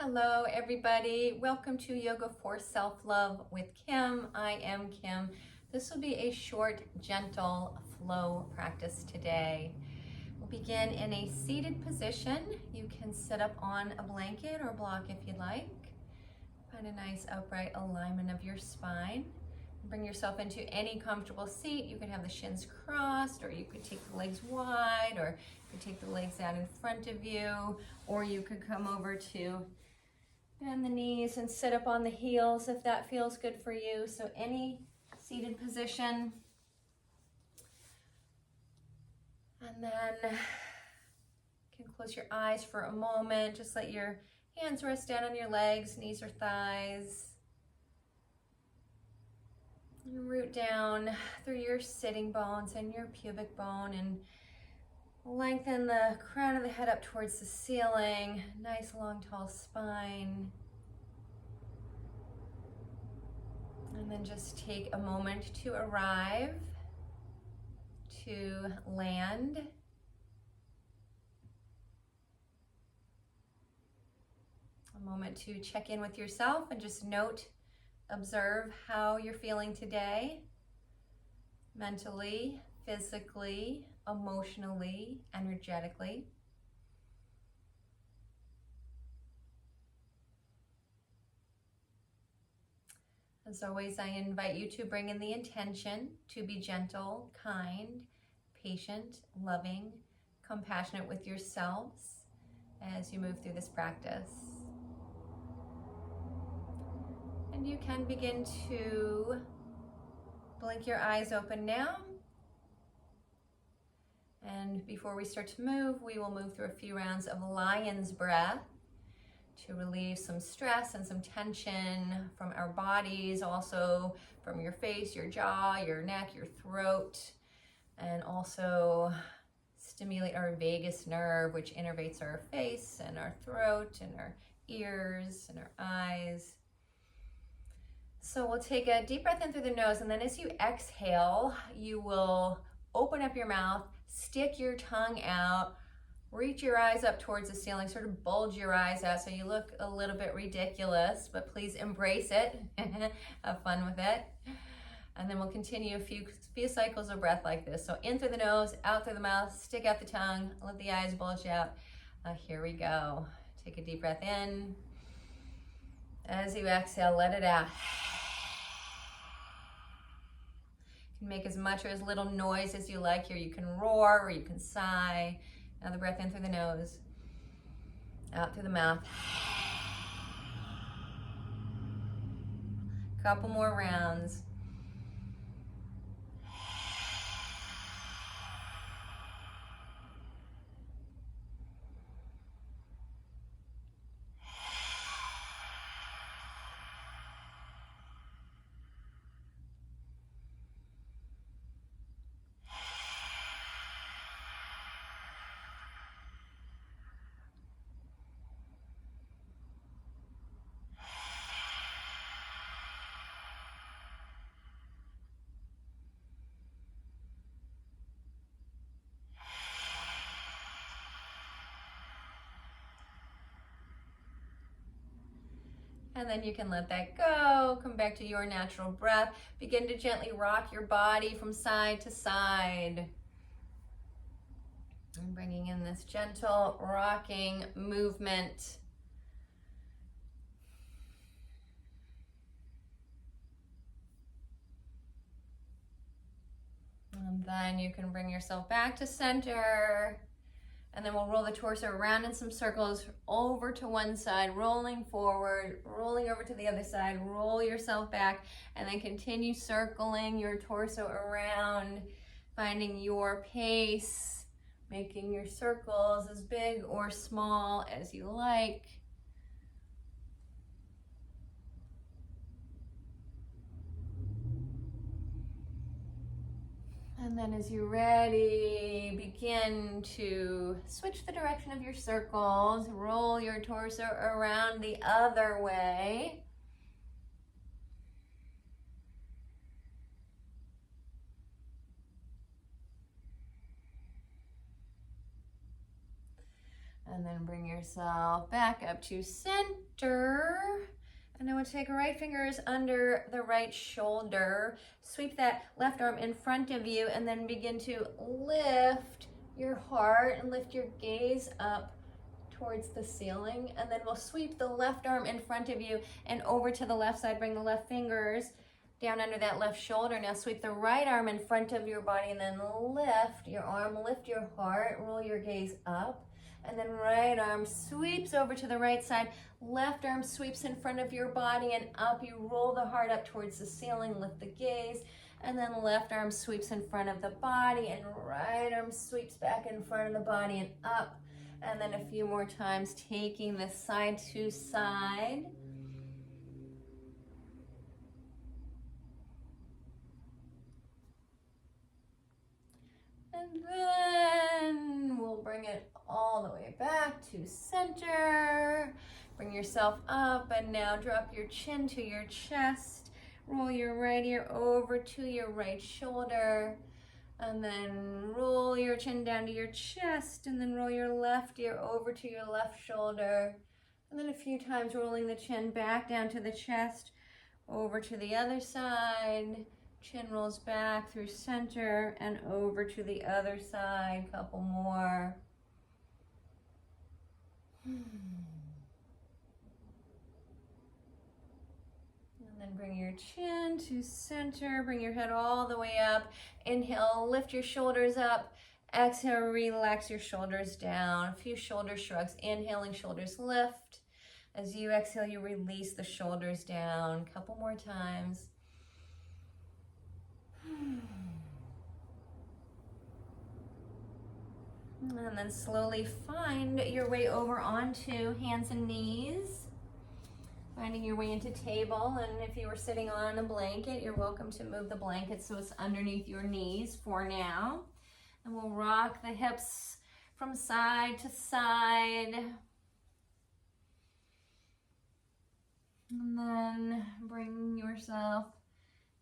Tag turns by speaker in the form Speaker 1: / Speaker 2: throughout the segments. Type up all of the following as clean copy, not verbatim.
Speaker 1: Hello, everybody. Welcome to Yoga for Self-Love with Kim. I am Kim. This will be a short, gentle flow practice today. We'll begin in a seated position. You can sit up on a blanket or block if you'd like. Find a nice upright alignment of your spine. Bring yourself into any comfortable seat. You can have the shins crossed, or you could take the legs wide, or you could take the legs out in front of you, or you could come over to bend the knees and sit up on the heels if that feels good for you. So any seated position. And then you can close your eyes for a moment. Just let your hands rest down on your legs, knees or thighs. And root down through your sitting bones and your pubic bone and lengthen the crown of the head up towards the ceiling. Nice long tall spine. And then just take a moment to arrive, to land. A moment to check in with yourself and just note, observe how you're feeling today, mentally, physically, emotionally, energetically. As always, I invite you to bring in the intention to be gentle, kind, patient, loving, compassionate with yourselves as you move through this practice. And you can begin to blink your eyes open now. And before we start to move, we will move through a few rounds of lion's breath to relieve some stress and some tension from our bodies, also from your face, your jaw, your neck, your throat, and also stimulate our vagus nerve, which innervates our face and our throat and our ears and our eyes. So we'll take a deep breath in through the nose, and then as you exhale, you will open up your mouth, stick your tongue out, reach your eyes up towards the ceiling, sort of bulge your eyes out so you look a little bit ridiculous, but please embrace it. Have fun with it. And then we'll continue a few cycles of breath like this. So in through the nose, out through the mouth, stick out the tongue, let the eyes bulge out. Here we go. Take a deep breath in. As you exhale, let it out. You can make as much or as little noise as you like here. You can roar or you can sigh. Another breath in through the nose, out through the mouth. Couple more rounds. And then you can let that go. Come back to your natural breath. Begin to gently rock your body from side to side. And bringing in this gentle rocking movement. And then you can bring yourself back to center. And then we'll roll the torso around in some circles, over to one side, rolling forward, rolling over to the other side, roll yourself back, and then continue circling your torso around, finding your pace, making your circles as big or small as you like. And then as you're ready, begin to switch the direction of your circles. Roll your torso around the other way. And then bring yourself back up to center. And I want to take right fingers under the right shoulder. Sweep that left arm in front of you and then begin to lift your heart and lift your gaze up towards the ceiling. And then we'll sweep the left arm in front of you and over to the left side. Bring the left fingers down under that left shoulder. Now sweep the right arm in front of your body and then lift your arm, lift your heart, roll your gaze up. And then right arm sweeps over to the right side. Left arm sweeps in front of your body and up. You roll the heart up towards the ceiling, lift the gaze. And then left arm sweeps in front of the body and right arm sweeps back in front of the body and up. And then a few more times, taking this side to side. And then we'll bring it all the way back to center. Bring yourself up and now drop your chin to your chest. Roll your right ear over to your right shoulder. And then roll your chin down to your chest and then roll your left ear over to your left shoulder. And then a few times rolling the chin back down to the chest, over to the other side. Chin rolls back through center and over to the other side. Couple more. And then bring your chin to center. Bring your head all the way up. Inhale, lift your shoulders up. Exhale, relax your shoulders down. A few shoulder shrugs. Inhaling, shoulders lift. As you exhale, you release the shoulders down. Couple more times. And then slowly find your way over onto hands and knees. Finding your way into table, and if you were sitting on a blanket, you're welcome to move the blanket so it's underneath your knees for now. And we'll rock the hips from side to side. And then bring yourself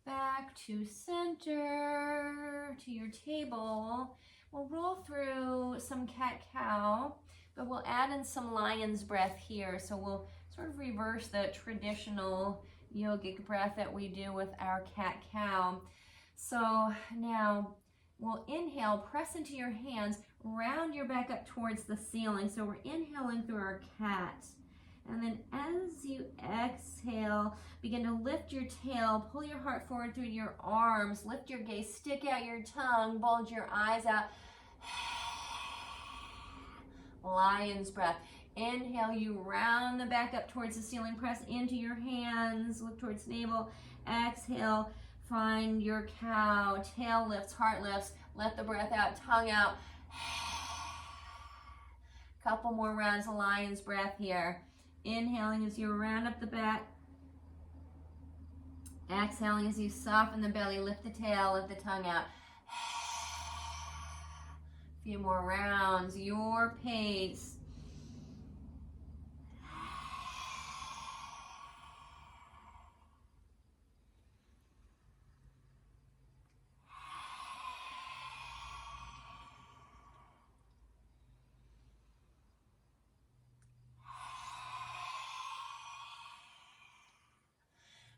Speaker 1: back to center, to your table. We'll roll through some cat-cow, but we'll add in some lion's breath here. So we'll sort of reverse the traditional yogic breath that we do with our cat-cow. So now we'll inhale, press into your hands, round your back up towards the ceiling. So we're inhaling through our cat. And then as you exhale, begin to lift your tail, pull your heart forward through your arms, lift your gaze, stick out your tongue, bulge your eyes out. Lion's breath. Inhale, you round the back up towards the ceiling, press into your hands, look towards navel. Exhale, find your cow, tail lifts, heart lifts, let the breath out, tongue out. Couple more rounds of lion's breath here. Inhaling as you round up the back. Exhaling as you soften the belly, lift the tail, lift the tongue out. A few more rounds, your pace.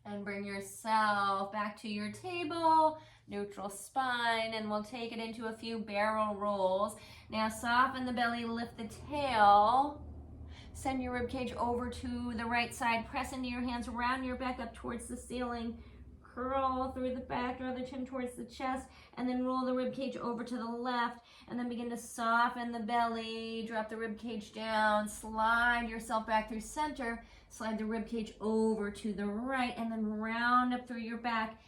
Speaker 1: And bring yourself back to your table, neutral spine, and we'll take it into a few barrel rolls. Now soften the belly, lift the tail. Send your ribcage over to the right side. Press into your hands, round your back up towards the ceiling. Curl through the back, draw the chin towards the chest, and then roll the ribcage over to the left, and then begin to soften the belly. Drop the ribcage down, slide yourself back through center. Slide the ribcage over to the right and then round up through your back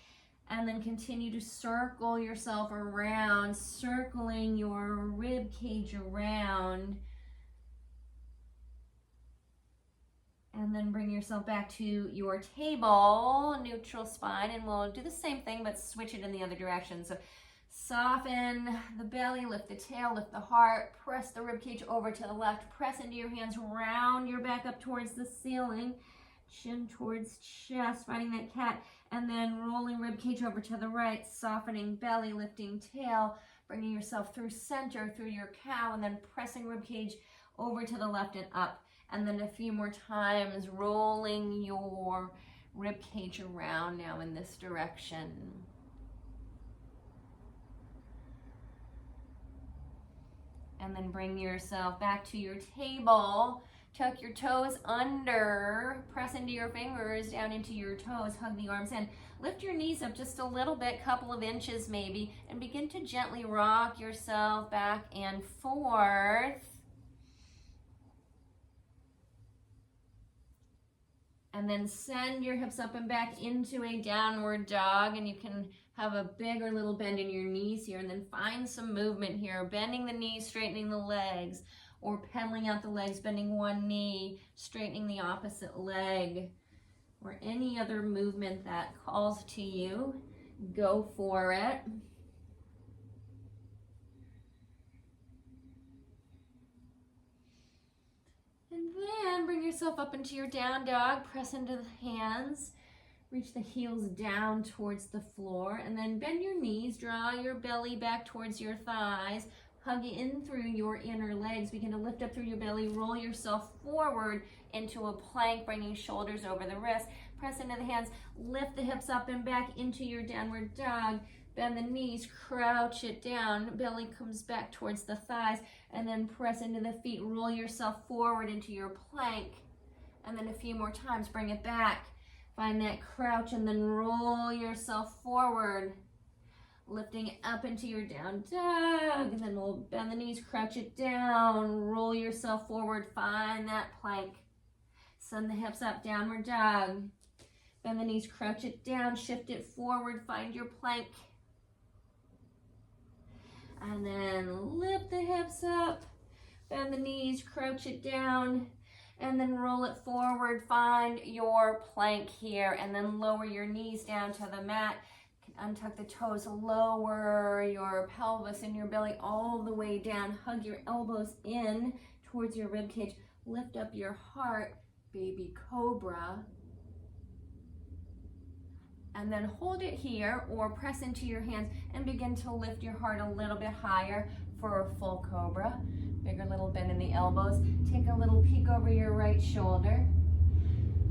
Speaker 1: and then continue to circle yourself around, circling your ribcage around. And then bring yourself back to your table, neutral spine, and we'll do the same thing but switch it in the other direction. So soften the belly, lift the tail, lift the heart, press the ribcage over to the left, press into your hands, round your back up towards the ceiling, chin towards chest, finding that cat, and then rolling ribcage over to the right, softening belly, lifting tail, bringing yourself through center, through your cow, and then pressing ribcage over to the left and up. And then a few more times, rolling your rib cage around now in this direction. And then bring yourself back to your table. Tuck your toes under, press into your fingers, down into your toes, hug the arms in. Lift your knees up just a little bit, couple of inches maybe, and begin to gently rock yourself back and forth. And then send your hips up and back into a downward dog, and you can have a big or little bend in your knees here, and then find some movement here, bending the knees, straightening the legs, or pedaling out the legs, bending one knee, straightening the opposite leg, or any other movement that calls to you. Go for it. And then bring yourself up into your down dog, press into the hands, reach the heels down towards the floor, and then bend your knees, draw your belly back towards your thighs, hug in through your inner legs, begin to lift up through your belly, roll yourself forward into a plank, bringing shoulders over the wrists, press into the hands, lift the hips up and back into your downward dog, bend the knees, crouch it down, belly comes back towards the thighs, and then press into the feet, roll yourself forward into your plank, and then a few more times, bring it back, find that crouch, and then roll yourself forward, lifting up into your down dog, and then we'll bend the knees, crouch it down, roll yourself forward, find that plank, send the hips up, downward dog, bend the knees, crouch it down, shift it forward, find your plank, and then lift the hips up, bend the knees, crouch it down, and then roll it forward, find your plank here, and then lower your knees down to the mat. Untuck the toes, lower your pelvis and your belly all the way down. Hug your elbows in towards your rib cage. Lift up your heart, baby cobra. And then hold it here or press into your hands and begin to lift your heart a little bit higher for a full cobra. Bigger little bend in the elbows. Take a little peek over your right shoulder.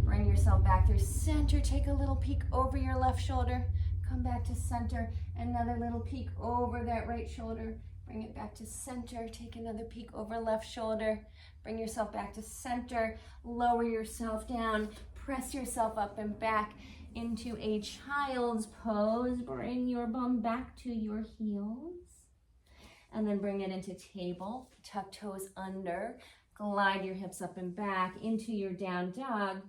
Speaker 1: Bring yourself back through center. Take a little peek over your left shoulder. Come back to center, another little peek over that right shoulder. Bring it back to center. Take another peek over left shoulder. Bring yourself back to center. Lower yourself down. Press yourself up and back into a child's pose. Bring your bum back to your heels. And then bring it into table. Tuck toes under. Glide your hips up and back into your down dog.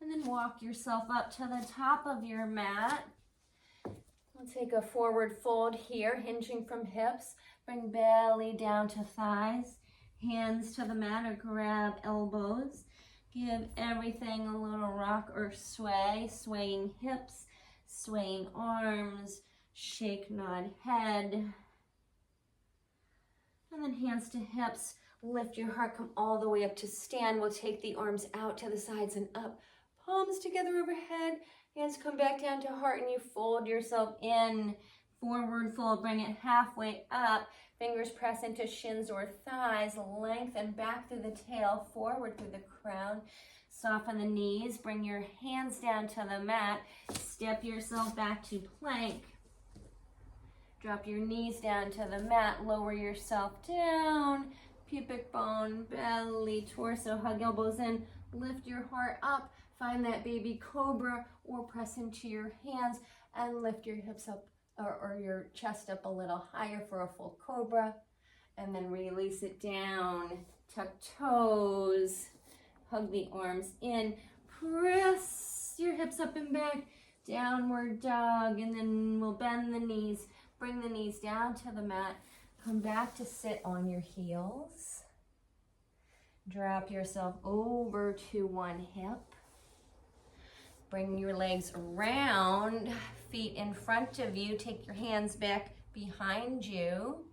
Speaker 1: And then walk yourself up to the top of your mat. We'll take a forward fold here, hinging from hips. Bring belly down to thighs. Hands to the mat or grab elbows. Give everything a little rock or sway. Swaying hips, swaying arms, shake, nod head. And then hands to hips. Lift your heart, come all the way up to stand. We'll take the arms out to the sides and up. Palms together overhead. Hands come back down to heart and you fold yourself in. Forward fold, bring it halfway up. Fingers press into shins or thighs. Lengthen back through the tail, forward through the crown. Soften the knees, bring your hands down to the mat. Step yourself back to plank. Drop your knees down to the mat, lower yourself down. Pubic bone, belly, torso, hug elbows in. Lift your heart up. Find that baby cobra or press into your hands and lift your hips up or your chest up a little higher for a full cobra. And then release it down. Tuck toes. Hug the arms in. Press your hips up and back. Downward dog. And then we'll bend the knees. Bring the knees down to the mat. Come back to sit on your heels. Drop yourself over to one hip. Bring your legs around, feet in front of you. Take your hands back behind you.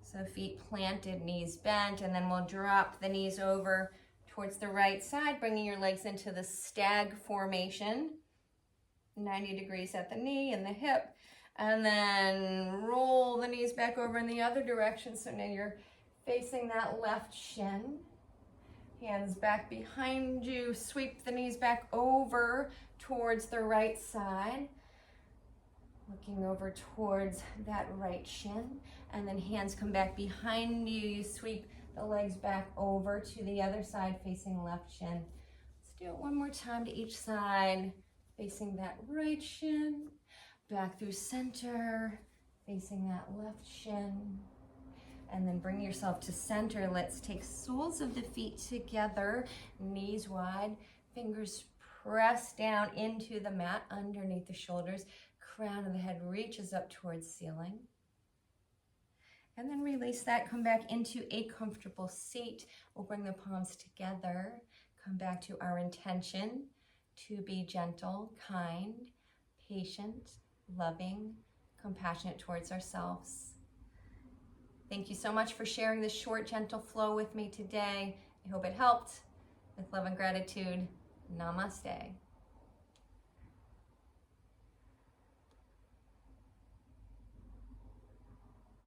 Speaker 1: So feet planted, knees bent, and then we'll drop the knees over towards the right side, bringing your legs into the stag formation. 90 degrees at the knee and the hip. And then roll the knees back over in the other direction. So now your facing that left shin. Hands back behind you, sweep the knees back over towards the right side. Looking over towards that right shin, and then hands come back behind you. You sweep the legs back over to the other side, facing left shin. Let's do it one more time to each side, facing that right shin, back through center, facing that left shin. And then bring yourself to center. Let's take soles of the feet together, knees wide, fingers press down into the mat underneath the shoulders. Crown of the head reaches up towards ceiling. And then release that, come back into a comfortable seat. We'll bring the palms together. Come back to our intention to be gentle, kind, patient, loving, compassionate towards ourselves. Thank you so much for sharing this short, gentle flow with me today. I hope it helped. With love and gratitude, namaste.